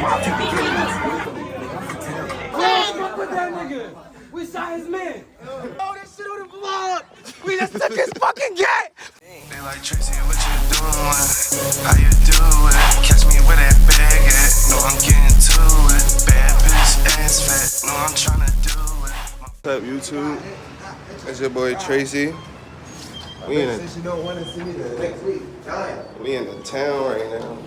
Put that nigga. We shot his man. Oh, this shit on the vlog. We just took his fucking gat. They like Tracy, what you doing? How you doing? Catch me where that bag at. No, I'm getting to it. Bad bitch ass fat. No, I'm trying to do it. What's up, YouTube? That's your boy Tracy. We in the town right now.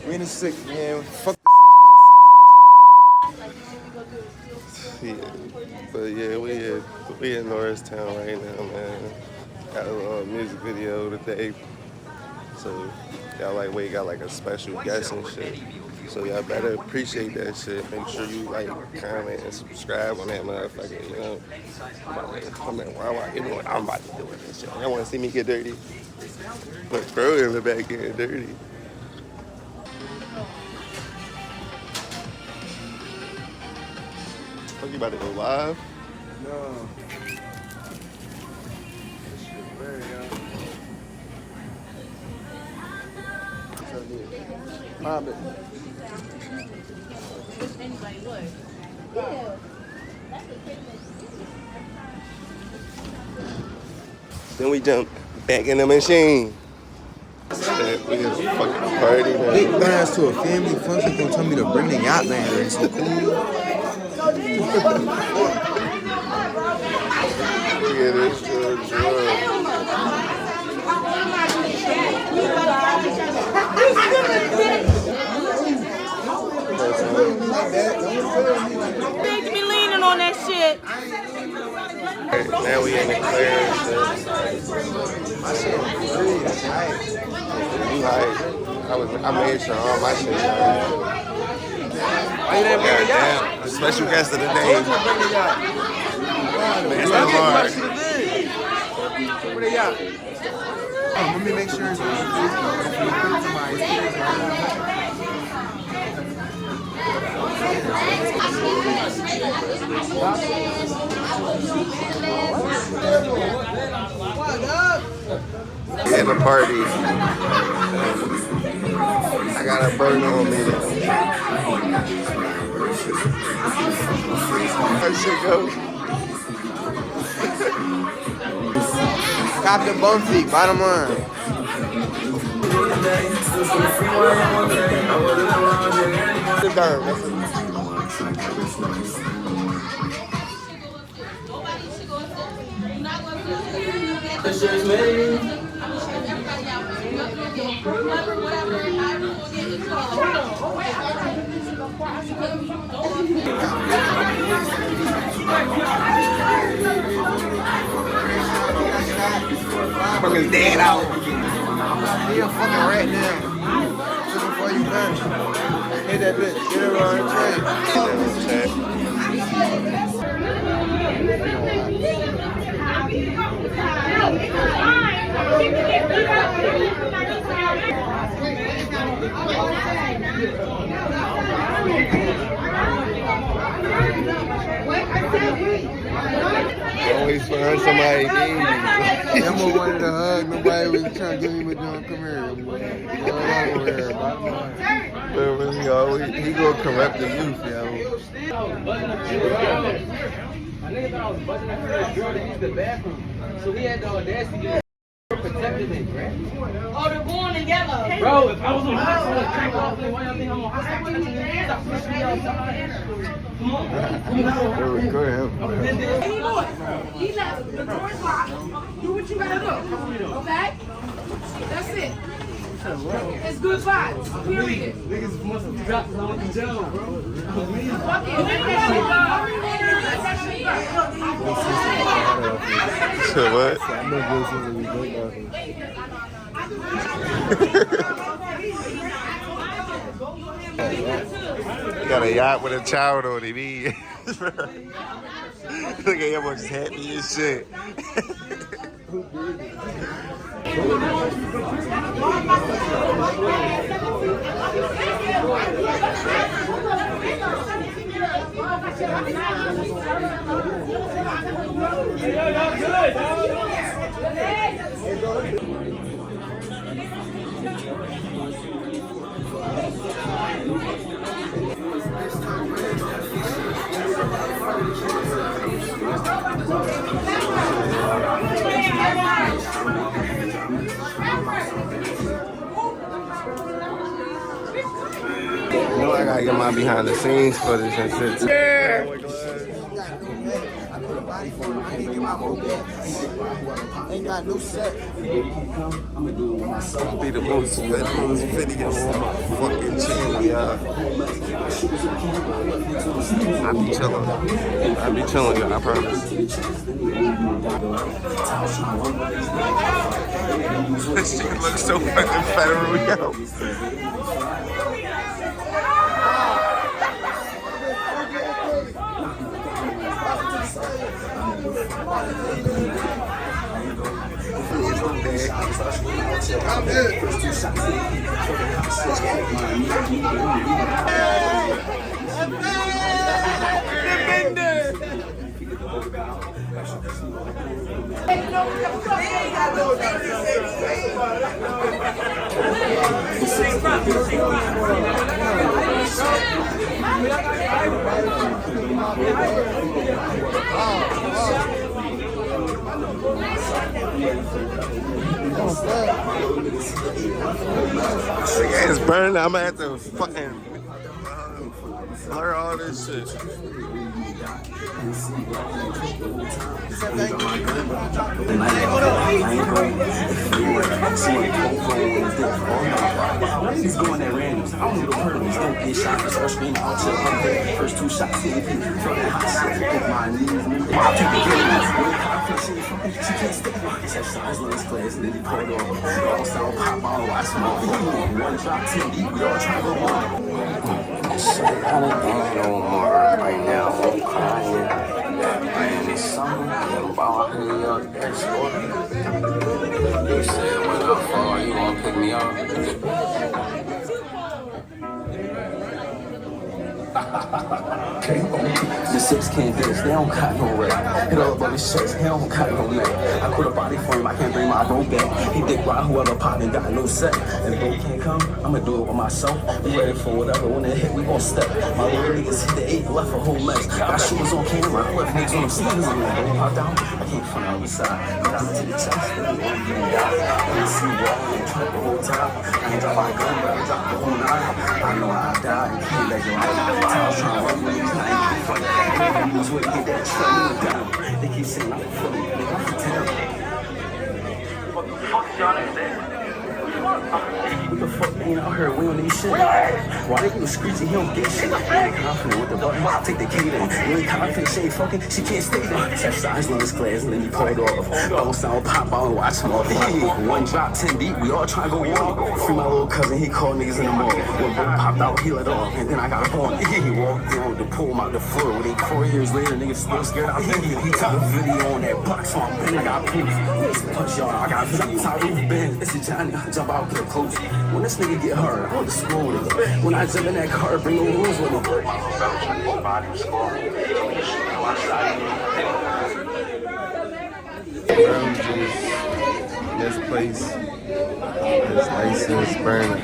We in the six, man. Fuck the six. Yeah. But yeah, we in Norristown right now, man. Got a little music video today. So y'all like got like a special guest and shit. So y'all better appreciate that shit. Make sure you like, comment, and subscribe on that motherfucker, you know. Comment you know what I'm about to do with this shit. Y'all wanna see me get dirty? Look, bro in the back getting dirty. Fuck, you about to go live? No. This shit very Anybody would. Yeah. Then we jump back in the machine. We just fucking party, man. big plans to a family function. Gonna tell me to bring the yacht man. It's so cool. Yeah, this is Big to be leaning on that shit. now we in the clear and shit. My shit free. That's nice. You hype. I made sure all my shit hype. Why you didn't bring the yacht? Damn, the special guest of the day. Bring the yacht. MASKDOWNMAR. Where the yacht? Oh, let me make sure it's In the party. I got a burner on me. How shit go? Cop the bum feet, bottom line. The dirt. Fucking dead out. He a fucking rat now. Just before you done. Hit that bitch. Get her on the train. Always find somebody needy. Emma wanted to hug. Nobody was trying to give me a John. Come here. But he always, he gonna corrupt the youth, yo. I nigga thought I was buzzing after that girl to use the bathroom. So he had the audacity to protected it, right? Oh, they're born together. Bro, if I was on high school, I'd drink off there. Why y'all think I'm on high school? Stop pushing me outside. Come on. Go ahead. Hey, boy. He's at the door's locked. Do what you gotta do. Okay? That's it. It's good vibes. Period. Niggas must have dropped because I went to jail, bro. Fuck it. Let that shit go. So what? Got a yacht with a child on it. Look at him, just happy as shit. You know I gotta get my behind the scenes footage and shit too. Yeah. Ain't got no set. Be the most video on my fucking channel, y'all. I be chilling, y'all, I promise. This shit looks so fucking federal, yo. I'm good. It's burning. I'm gonna have to fucking blur all this shit. He's going at randoms. I don't know the purpose. Don't get shot. First screen out to first two shots. From that hot shit. Hit my knees. I take the game. She can't stick my chest size on his class. And then he pulled over. All sound pop out. Watch small. One drop 10 deep. We all try to go on. I don't think no more right now. I'm crying. Man, it's something about hurry up. That's what you said when I fall, you gonna pick me up. The six can't dance, they don't got no rep. Hit all up on his chest, he don't got no neck. I quit a body for him, I can't bring my bro back. He dick ride whoever pop and got no set. If bro can't come, I'ma do it with myself. Be ready for whatever, when it hit, we gon' step. My little niggas hit the 8, left a whole mess. Got shooters on camera, I left niggas on them sneakers and like, don't pop down. I can't find out the side. Got to the chest, they won't get me out. I didn't see wall, and trapped the whole time. I ain't drop my gun, but I dropped the whole 9. I know I died, and came back around. Trying to run with me, I ain't fuck that. He was waiting to get that train down. They keep saying I'm for me, nigga, I'm for terrible. What the fuck is y'all niggas there? What the fuck ain't out here? We don't need shit. Why they do screechy? He don't get shit. Ain't confident with the button. I'll take the K then. You ain't confident, she ain't fucking. She can't stay there. Chest size, lungs class, and then you pulled off. Bubble sound, pop out and watch him off. One drop, 10 deep. We all try to go young. Free my little cousin. He called niggas in the mall. When Bo popped out, he let off. And then I got a phone. He walked down to pull him out the floor. When 4 years later, niggas still scared out. He took a video on that box. So I'm bent. I got proof. Punch y'all. I got video. How you been? It's a Johnny. I jump out, get close. When this nigga get hurt, I went to school with him. When I jump in that car, bring no rules with him. This place is nice and it's burning.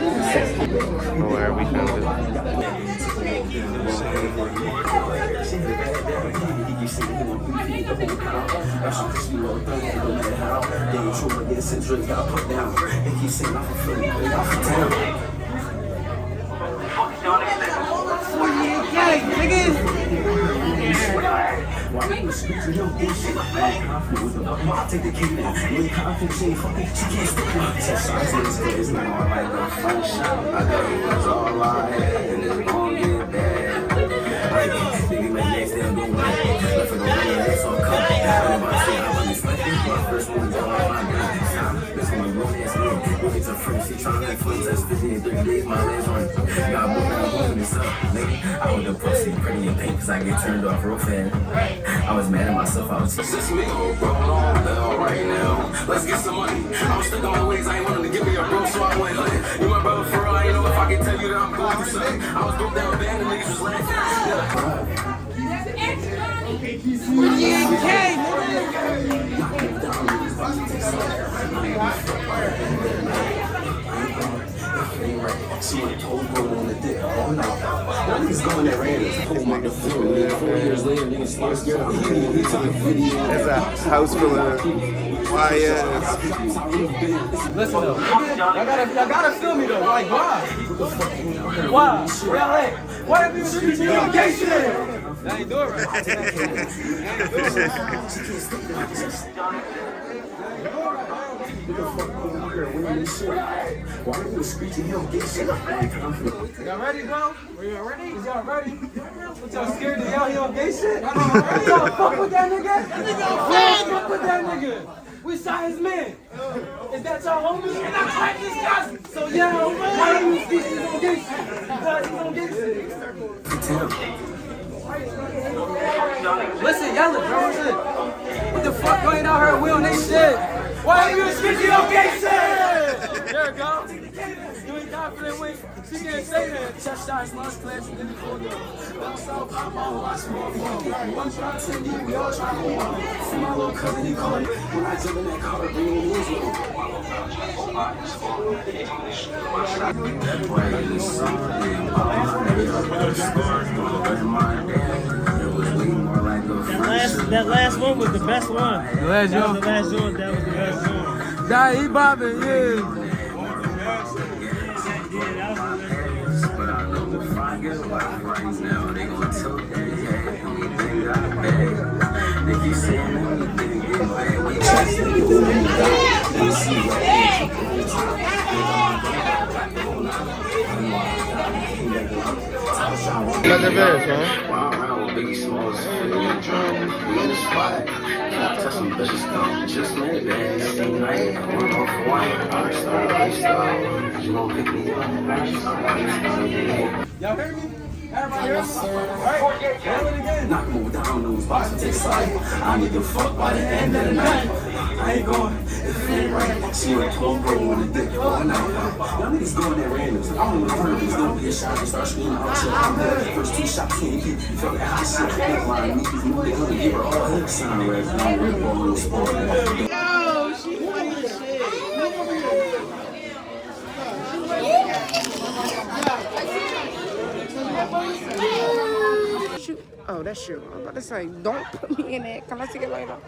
From where we found it. I'll take the key now. You ain't confident, she ain't fucking, she can't stick me. Chest size in this place, now I like the front shot. I got it, that's all I had, and it's gonna get bad. Nigga, my next day I'm doing it. Left for the way, that's all cut. Everybody say I'm on this like this, my first one is all my gun. This one, roll ass me. It's a friend, she tryna make fun. That's 15, 3 days, my legs on. Got moving, I'm moving this up. Nigga, I hold the pussy pretty in pink, cause I get turned off real fast. I was mad at myself, I was just me, roll on bell right now. Let's get some money. I was stuck on my ways, I ain't wanting to give me a bro, so I went hunting. You my brother for real, I ain't know if I can tell you that I'm going through something. I was broke down bad and niggas was laughing. She went told bro on the dick. Oh no. Niggas going that random. Pull my the floor. 4 years later, niggas still scared of me. He took a video. There's a house full of YNs. Listen though, y'all gotta feel me though. Like why? Why? Why have you been treating your gay shit? That ain't do it right. Y'all ready, bro? Y'all ready? Is y'all ready? What y'all scared to y'all hear gay shit? Y'all fuck with that nigga? Fuck with that nigga. We shot his man. Is that y'all homie? And I cracked his cousin. So yeah, why do you speak to his gay shit? Because he's on gay shit. Listen, yell it, bro. Listen. What the fuck going out here? We on this shit. Why are you speaking on gay shit? There we go. You ain't confident when she can't say that. Chest shots, lunch class, and then it's all good. So I'm on my small phone. One try to me, we all try to one. See my little cousin, he called it. When I jump in that car, bring me his little. That last one was the best one. The last That one? was the last one. That was the best one. Nah, he bobbing, yeah. But I know if I get life right now, they gon' tell that, yeah, anything got a bag. They keep saying anything get bad. We just they see Let the verse, huh? Wow, around with Biggie Smalls, we in the spot. Tell some bitches come, just made that same night. One off one, I start lifestyle. You gon' pick me up, Y'all hear me? Everybody hear me? Alright, roll it again. Knock move down, those box to take side. I need to fuck by the end of the night. I ain't going, if it ain't right. She went 12 bro on the dick all night. Y'all niggas going at randoms. I don't know if he's gonna get shot and start screaming out shit. I'm good. First 2 shots can't keep. You feel that hot shit. That line, niggas know they gonna give her all her sign reds. I'm real ball, little sport. Yo, she funny as shit. Shoot. Oh, that's you. I'm about to say, don't put me in that. Can I see it later?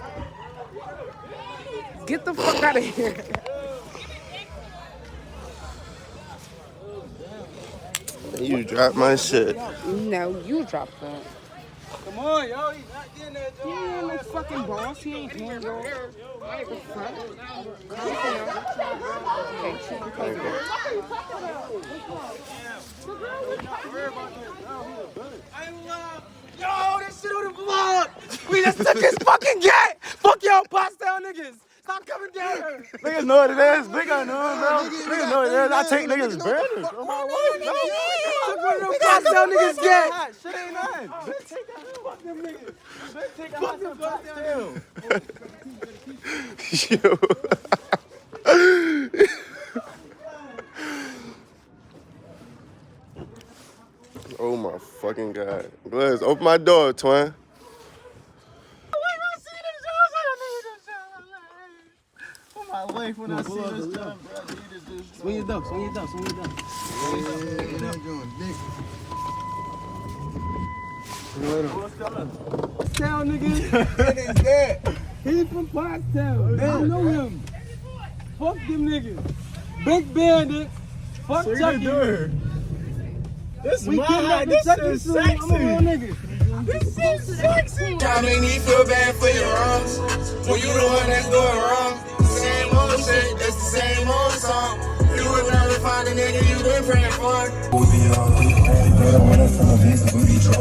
Get the fuck out of here. You dropped my shit. No, you dropped that. Come on, yo, he's not getting that, He ain't no fucking boss. He ain't doing no. What the fuck? Calm down. Okay, she can close it. Yo, this shit on the vlog. We just took his fucking gat. Fuck y'all, Maskdown niggas. Stop coming down here. Niggas know what it is. Big I know, bro. Niggas know what it is. I take niggas burgers. On my way, bro. Took one of them Maskdown niggas gat. Shit ain't nothing. Bitch, take that. Fuck them niggas. Bitch, take that. Fuck them Yo. Oh my fucking god. Glaz, open my door, twin. My life when I see this done, bro. Swing your dump, swing your dump, swing your dump. Town nigga. He's dead. He from Pottstown. I know him. Fuck them niggas. Big Bandit. Fuck Chucky. This We mine. kidnapped This Chucky is soon. I'm a real sexy. nigga. This is sexy. Try to make me feel bad for your wrongs. When you the one that's doing wrong. Same old shit, that's the same old song. You would never find a nigga you been praying for.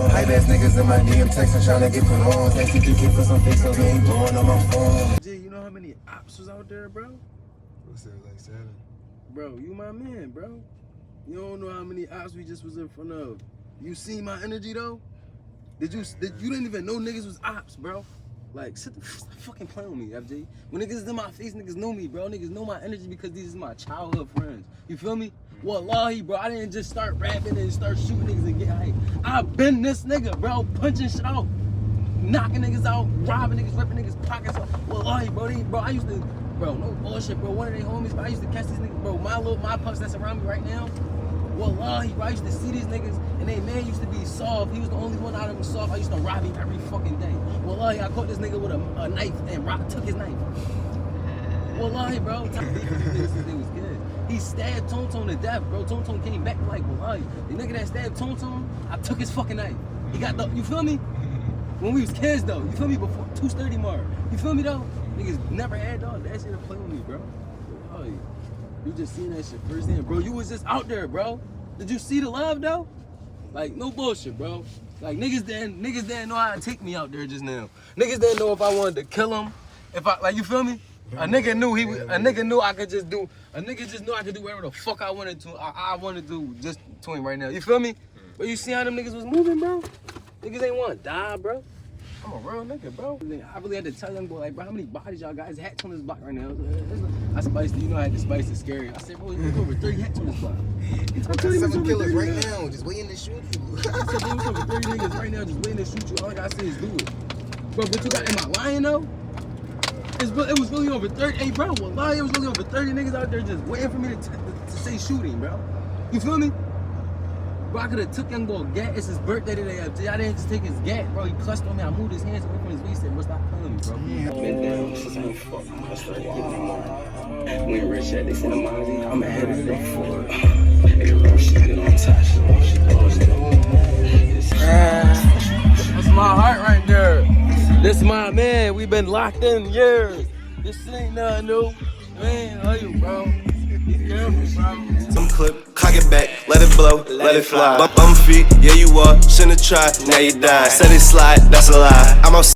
Hype ass niggas in my DM texting trying to get put on. Thank you to for some fix so they ain't blowing on my phone. Jay, you know how many ops was out there, bro? What's that, like 7? Bro, you my man, bro. You don't know how many ops we just was in front of. You seen my energy though? You didn't even know niggas was ops, bro. Like, stop fucking playing with me, FJ. When niggas is in my face, niggas know me, bro. Niggas know my energy because these is my childhood friends. You feel me? Wallahi, bro, I didn't just start rapping and start shooting niggas and get hype. I've been this nigga, bro, punching shit out, knocking niggas out, robbing niggas, ripping niggas pockets out. Wallahi, bro, I used to, bro, no bullshit, bro. One of their homies, bro, I used to catch these niggas, bro. My punks that's around me right now. Wallahi, bro, I used to see these niggas and they man used to be soft. He was the only one out of them soft. I used to rob him every fucking day. Wallahi, I caught this nigga with a knife and took his knife. Wallahi, bro. They was good. He stabbed Tonton to death, bro. Tonton came back like, well, the nigga that stabbed Tonton, I took his fucking knife. He got the, you feel me? When we was kids though, you feel me? Before 230 Mar, you feel me though? Niggas never had dog that shit to play with me, bro. Oh, you just seen that shit firsthand, bro. You was just out there, bro. Did you see the love though? Like no bullshit, bro. Like niggas didn't know how to take me out there just now. Niggas didn't know if I wanted to kill him. If I like, you feel me? A nigga knew I could just do. A nigga just knew I could do whatever the fuck I wanted to. I wanted to do just to him right now. You feel me? But you see how them niggas was moving, bro? Niggas ain't want to die, bro. I'm a real nigga, bro. I really had to tell young boy, like, bro, how many bodies y'all got? His hats on this block right now. I spiced it. You know I had to spice it scary. I said, bro, there's over 30 hats on this block. I got 7 killers right now, just waiting to shoot you. I said, bro, there's over 30 niggas right now just waiting to shoot you. All I gotta say is do it. Bro, but you got, am I lying though? It was really over 30. Hey, bro, wallahi, it was really over 30 niggas out there just waiting for me to say shooting, bro. You feel me? Bro, I could have took young boy gat. It's his birthday today. I didn't just take his gat, bro. He clutched on me. I moved his hands away from his waist and stop pulling me, bro. Been down since I ain't fucking. I started getting them on. When Rich had this in the mind, I'm ahead of them for it. Hey, bro, she been on top. She lost it. That's my heart right there. This my man. We been locked in years. This shit ain't nothing new. Man, love you, bro. Be careful, bro. Some clip, cock it back, let it blow, let it fly. Bum feet, yeah you are, shouldn't have tried, now you die. Said it slide, that's a lie. I'm outside.